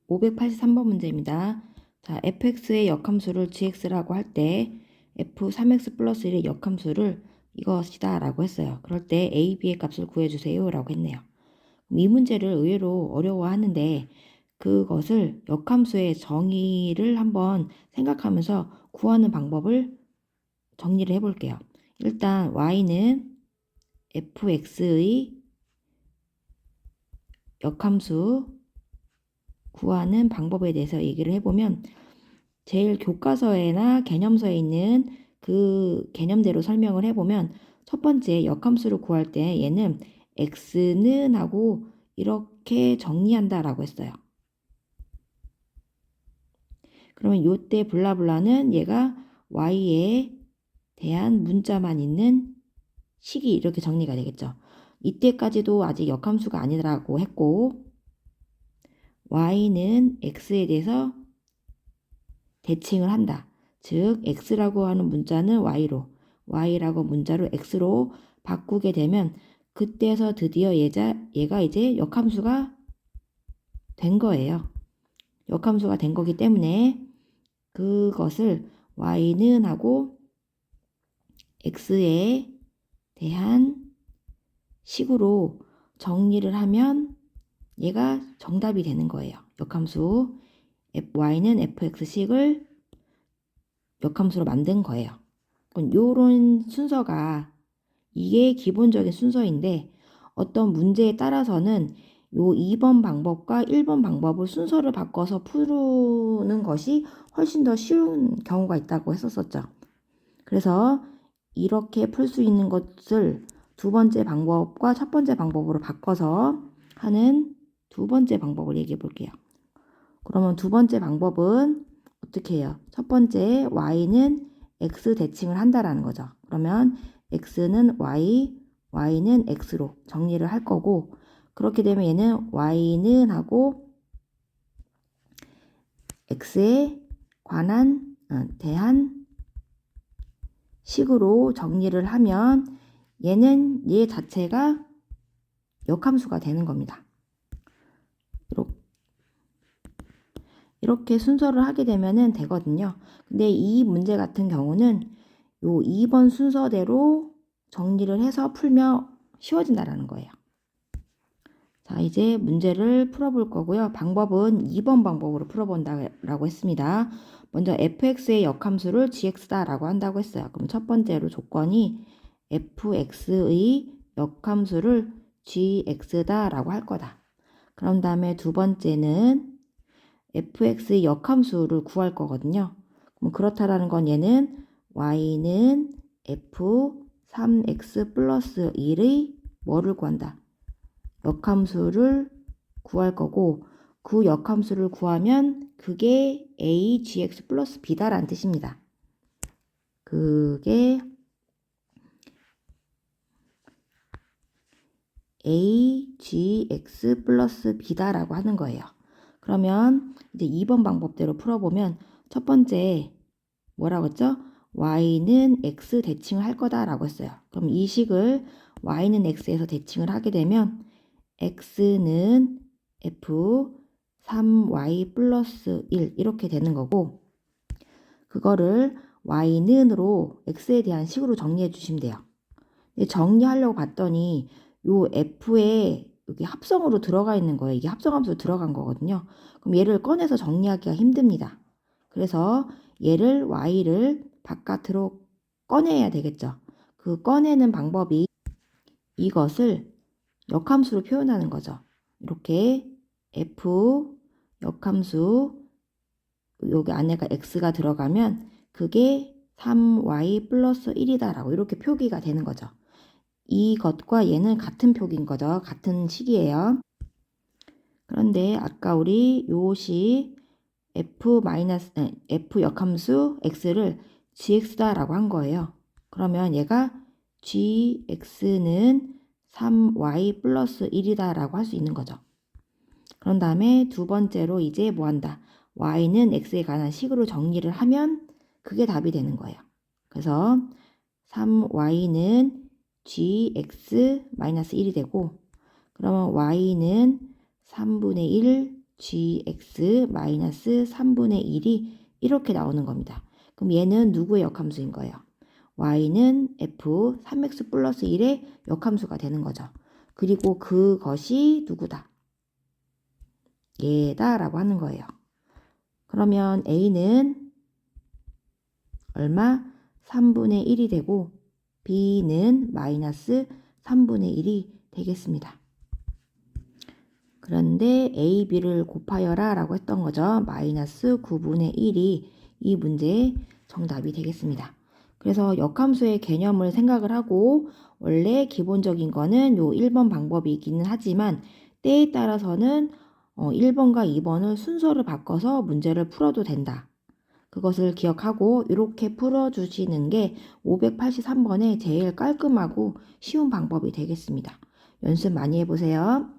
583번 문제입니다. 자, fx의 역함수를 gx라고 할 때 f3x 플러스 1의 역함수를 이것이다 라고 했어요. 그럴 때 a, b의 값을 구해주세요 라고 했네요. 이 문제를 의외로 어려워하는데 그것을 역함수의 정의를 한번 생각하면서 구하는 방법을 정리를 해볼게요. 일단 y는 fx의 역함수 구하는 방법에 대해서 얘기를 해보면 제일 교과서에나 개념서에 있는 그 개념대로 설명을 해보면 첫 번째 역함수를 구할 때 얘는 x는 하고 이렇게 정리한다 라고 했어요. 그러면 요때 블라블라는 얘가 y에 대한 문자만 있는 식이 이렇게 정리가 되겠죠. 이때까지도 아직 역함수가 아니라고 했고 y는 x에 대해서 대칭을 한다. 즉 x라고 하는 문자는 y라고 문자로 x로 바꾸게 되면 그때서 드디어 얘가 이제 역함수가 된 거예요. 역함수가 된 거기 때문에 그것을 y는 하고 x에 대한 식으로 정리를 하면 얘가 정답이 되는 거예요. 역함수 y는 fx식을 역함수로 만든 거예요. 요런 순서가 이게 기본적인 순서인데 어떤 문제에 따라서는 요 2번 방법과 1번 방법을 순서를 바꿔서 푸는 것이 훨씬 더 쉬운 경우가 있다고 했었었죠. 그래서 이렇게 풀 수 있는 것을 두 번째 방법과 첫 번째 방법으로 바꿔서 하는 두 번째 방법을 얘기해 볼게요. 그러면 두 번째 방법은 어떻게 해요? 첫 번째 y는 x 대칭을 한다라는 거죠. 그러면 x는 y는 x로 정리를 할 거고 그렇게 되면 얘는 y는 하고 x에 관한 대한 식으로 정리를 하면 얘는 얘 자체가 역함수가 되는 겁니다. 이렇게 순서를 하게 되면은 되거든요. 근데 이 문제 같은 경우는 요 2번 순서대로 정리를 해서 풀면 쉬워진다라는 거예요. 자, 이제 문제를 풀어볼 거고요. 방법은 2번 방법으로 풀어본다라고 했습니다. 먼저 fx의 역함수를 gx다라고 한다고 했어요. 그럼 첫 번째로 조건이 fx의 역함수를 gx다라고 할 거다. 그런 다음에 두 번째는 fx의 역함수를 구할 거거든요. 그럼 그렇다라는 건 얘는 y는 f3x 플러스 1의 뭐를 구한다? 역함수를 구할 거고 그 역함수를 구하면 그게 a gx 플러스 b다라는 뜻입니다. 그게 a gx 플러스 b다라고 하는 거예요. 그러면 이제 2번 방법대로 풀어보면 첫 번째 뭐라고 했죠? y는 x 대칭을 할 거다라고 했어요. 그럼 이 식을 y는 x에서 대칭을 하게 되면 x는 f3y 플러스 1 이렇게 되는 거고 그거를 y는으로 x에 대한 식으로 정리해 주시면 돼요. 정리하려고 봤더니 요 f에 여기 합성으로 들어가 있는 거예요. 이게 합성함수로 들어간 거거든요. 그럼 얘를 꺼내서 정리하기가 힘듭니다. 그래서 얘를 y를 바깥으로 꺼내야 되겠죠. 그 꺼내는 방법이 이것을 역함수로 표현하는 거죠. 이렇게 f 역함수 여기 안에가 x가 들어가면 그게 3y 플러스 1이다 라고 이렇게 표기가 되는 거죠. 이것과 얘는 같은 표기인 거죠. 같은 식이에요. 그런데 아까 우리 요시 f 역함수 x를 gx다 라고 한 거예요. 그러면 얘가 gx는 3y 플러스 1이다 라고 할 수 있는 거죠. 그런 다음에 두 번째로 이제 뭐 한다? y는 x에 관한 식으로 정리를 하면 그게 답이 되는 거예요. 그래서 3y는 gx-1이 되고 그러면 y는 3분의 1 gx 마이너스 3분의 1이 이렇게 나오는 겁니다. 그럼 얘는 누구의 역함수인 거예요? y는 f 3x 플러스 1의 역함수가 되는 거죠. 그리고 그것이 누구다? 얘다라고 하는 거예요. 그러면 a는 얼마? 3분의 1이 되고 b는 마이너스 3분의 1이 되겠습니다. 그런데 a, b를 곱하여라 라고 했던 거죠. 마이너스 9분의 1이 이 문제의 정답이 되겠습니다. 그래서 역함수의 개념을 생각을 하고 원래 기본적인 거는 요 1번 방법이기는 하지만 때에 따라서는 1번과 2번을 순서를 바꿔서 문제를 풀어도 된다. 그것을 기억하고 이렇게 풀어주시는 게 583번의 제일 깔끔하고 쉬운 방법이 되겠습니다. 연습 많이 해보세요.